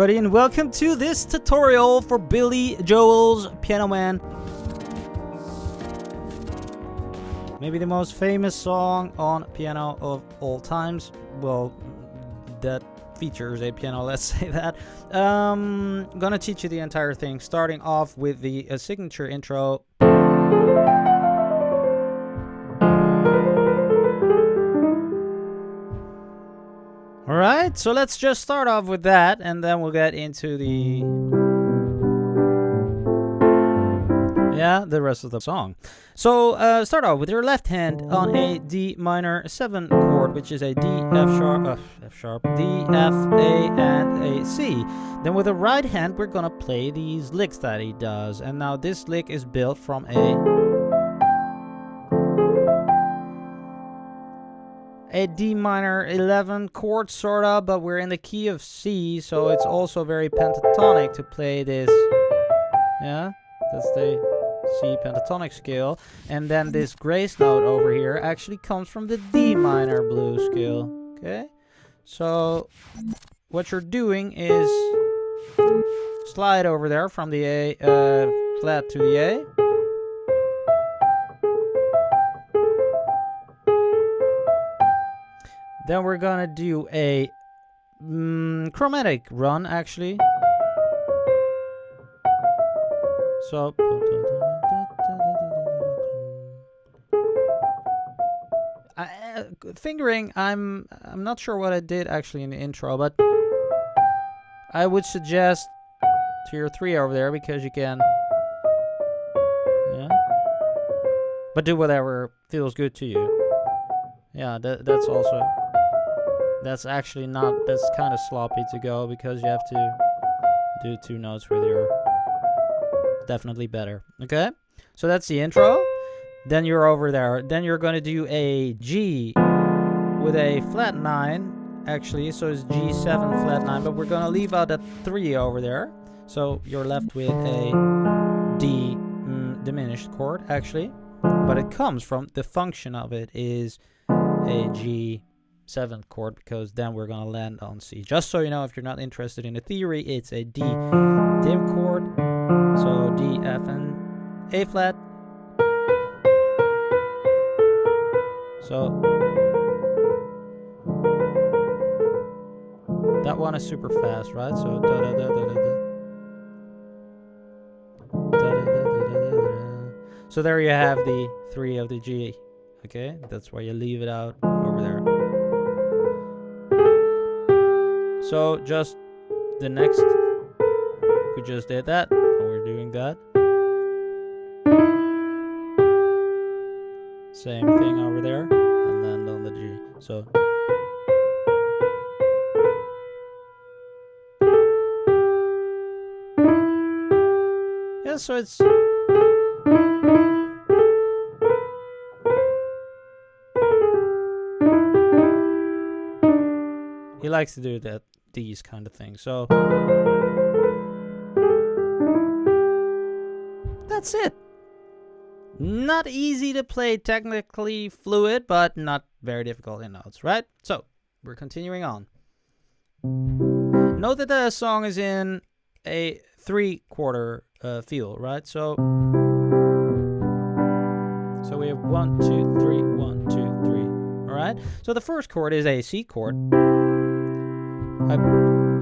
everybody, and welcome to this tutorial for Billy Joel's Piano Man. Maybe the most famous song on piano of all times. Well, that features a piano, let's say that. I'm gonna teach you the entire thing, starting off with the signature intro. Alright, so let's just start off with that, and then we'll get into the rest of the song. So start off with your left hand on a D minor 7 chord, which is a D, F sharp, D, F, A, and a C. Then with the right hand, we're gonna play these licks that he does. And now this lick is built from a D minor 11 chord, sorta, but we're in the key of C, so it's also very pentatonic to play this. Yeah, that's the C pentatonic scale. And then this grace note over here actually comes from the D minor blues scale. Okay, so what you're doing is slide over there from the A flat to the A. Then we're gonna do a chromatic run, actually. So fingering, I'm not sure what I did actually in the intro, but I would suggest to your 3 over there, because you can, yeah, but do whatever feels good to you. Yeah, that's also, that's actually not, that's kind of sloppy to go, because you have to do 2 notes with your, definitely better. Okay, so that's the intro. Then you're over there. Then you're going to do a G with a flat 9, actually, so it's G7 flat 9, but we're going to leave out that 3 over there. So you're left with a D diminished chord, actually, but it comes from, the function of it is a G7 chord, because then we're going to land on C. Just so you know, if you're not interested in the theory, it's a D dim chord. So D, F, and A flat. So that one is super fast, right? So da da da da da da. So there you have the 3 of the G. Okay, that's why you leave it out over there. So just the next, we just did that, and we're doing that. Same thing over there, and then on the G. So yeah, so it's, he likes to do that, these kind of things. So that's it. Not easy to play, technically fluid, but not very difficult in notes, right? So we're continuing on. Note that the song is in a 3/4 feel, right? So we have 1, 2, 3, 1, 2, 3. All right. So the first chord is a C chord.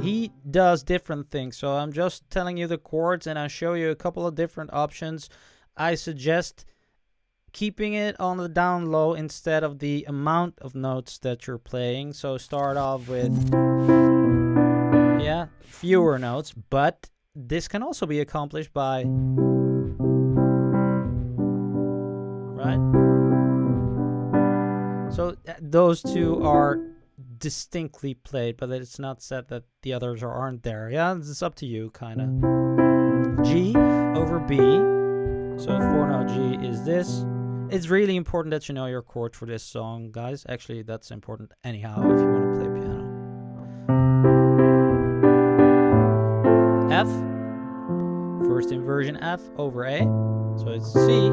He does different things, so I'm just telling you the chords, and I'll show you a couple of different options. I suggest keeping it on the down low instead of the amount of notes that you're playing. So start off with, yeah, fewer notes, but this can also be accomplished by, right? So those 2 are distinctly played, but it's not said that the others aren't there. Yeah, it's up to you, kind of. G over B. So 4-note G is this. It's really important that you know your chord for this song, guys. Actually, that's important anyhow if you want to play piano. F, first inversion F over A. So it's C,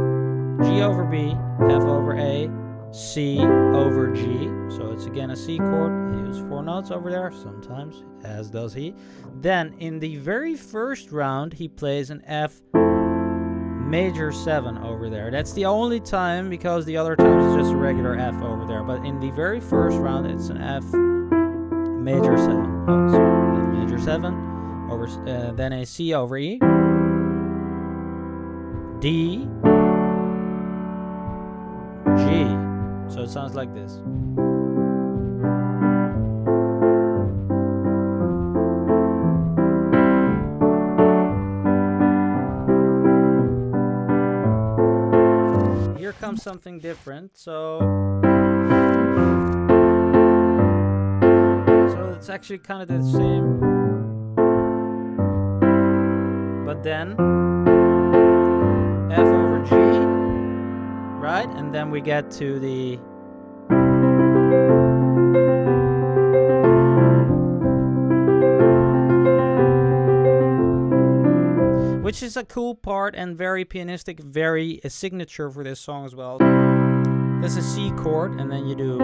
G over B, F over A, C over G. So it's again a C chord. I use 4 notes over there sometimes, as does he. Then in the very first round, he plays an F major 7 over there. That's the only time, because the other times it's just a regular F over there. But in the very first round, it's an F major 7. Oh, sorry, F major 7 over, then a C over E, D, G. So it sounds like this. Here comes something different. So it's actually kind of the same, but then F over G, right? And then we get to the which is a cool part and very pianistic, very a signature for this song as well. This is C chord, and then you do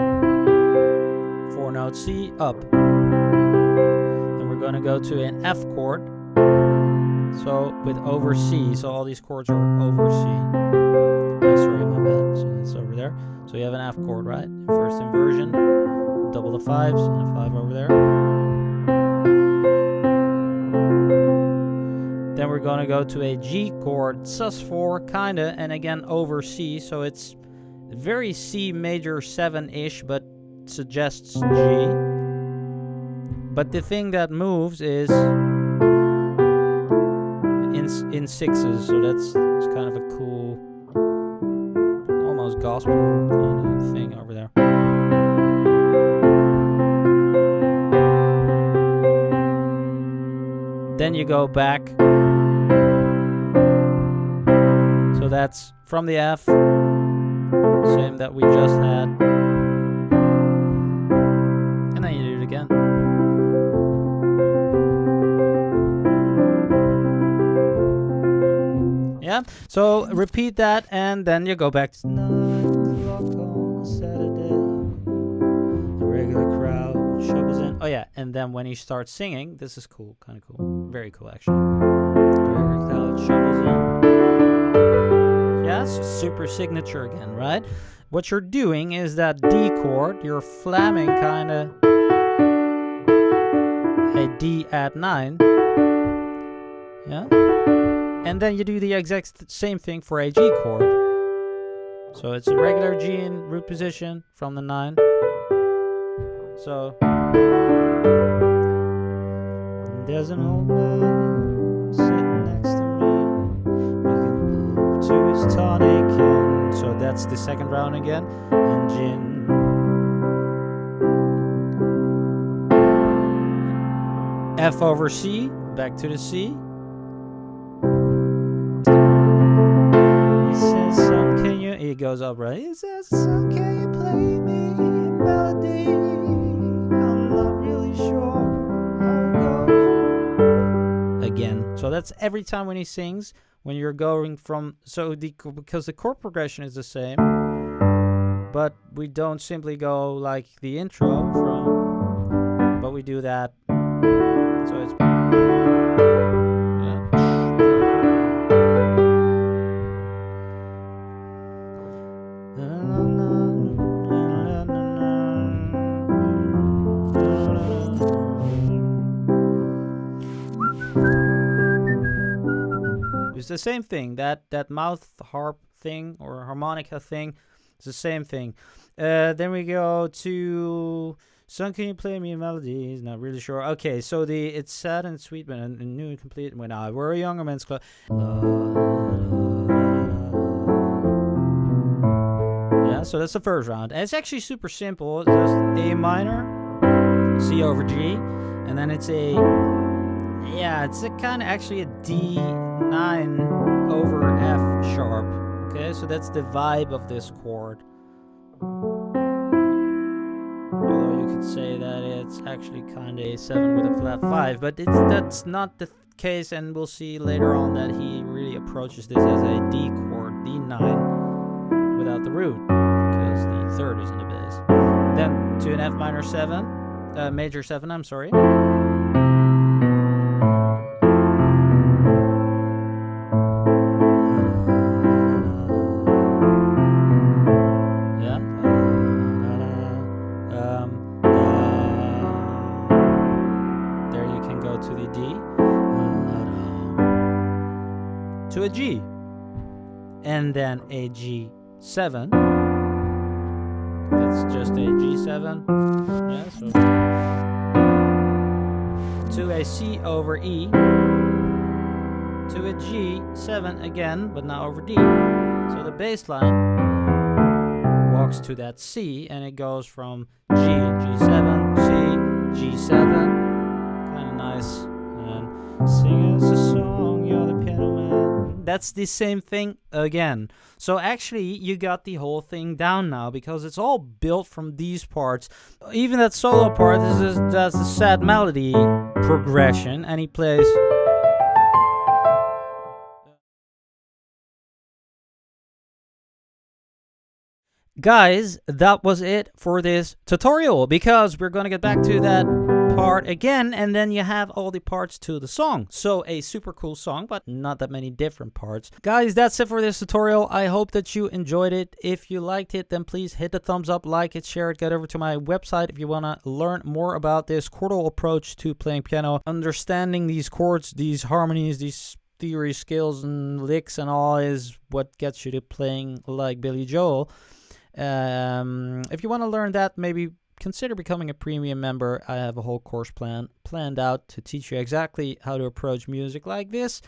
4 notes C up. Then we're gonna go to an F chord. So with over C, so all these chords are over C. Oh, sorry, my bad. So it's over there. So you have an F chord, right? First inversion, double the 5s, and a 5 over there. Then we're gonna go to a G chord, sus4 kinda, and again over C. So it's very C major 7-ish, but suggests G. But the thing that moves is in 6s, so that's kind of a cool, almost gospel kind of thing over there. Then you go back, so that's from the F, same that we just had, and then you do it again. Yeah, so repeat that, and then you go back to 9 o'clock on Saturday. The regular crowd shovels in. Oh yeah, and then when he starts singing, this is cool, kind of cool, very cool actually. The regular crowd shovels in. Yes, super signature again, right? What you're doing is that D chord, you're flamming kind of a D at 9. Yeah. And then you do the exact same thing for a G chord. So it's a regular G in root position from the 9. So there's an old man sitting next to me. We can move to his tonic inn. So that's the second round again. And gin. F over C, back to the C. He goes up, right? He says, "So can you play me a melody? I'm not really sure how it goes." Again, so that's every time when he sings. When you're going from because the chord progression is the same, but we don't simply go like the intro from, but we do that. So it's. It's the same thing, that mouth harp thing or harmonica thing. It's the same thing. Then we go to "Son, can you play me a melody?" He's not really sure. Okay, so it's sad and sweet, but new and complete when I were a younger man's club. Yeah, so that's the first round. And it's actually super simple. It's just A minor, C over G, and then it's a kind of actually a D9 over F sharp. Okay, so that's the vibe of this chord. Although you could say that it's actually kind of a 7 with a flat 5, but that's not the case, and we'll see later on that he really approaches this as a D chord, D9, without the root, because the third is in the bass. Then to an F minor 7, major 7, I'm sorry. Yeah. There you can go to the D. To a G. And then a G7. That's just a G7. Yeah, so to a C over E. To a G7 again, but now over D. So the bass line walks to that C, and it goes from G, G7, C, G7. Kind of nice. And sing us a song, you're the piano man. That's the same thing again. So actually, you got the whole thing down now, because it's all built from these parts. Even that solo part, that's the sad melody progression, and he plays. Guys, that was it for this tutorial, because we're gonna get back to that part again, and then you have all the parts to the song. So a super cool song, but not that many different parts. Guys, that's it for this tutorial. I hope that you enjoyed it. If you liked it, then please hit the thumbs up, like it, share it, get over to my website if you want to learn more about this chordal approach to playing piano, understanding these chords, these harmonies, these theory, scales, and licks, and all is what gets you to playing like Billy Joel. If you want to learn that, maybe consider becoming a premium member. I have a whole course planned out to teach you exactly how to approach music like this.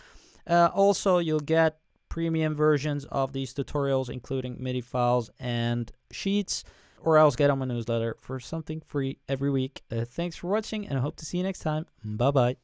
Also, you'll get premium versions of these tutorials, including MIDI files and sheets, or else get on my newsletter for something free every week. Thanks for watching, and I hope to see you next time. Bye-bye.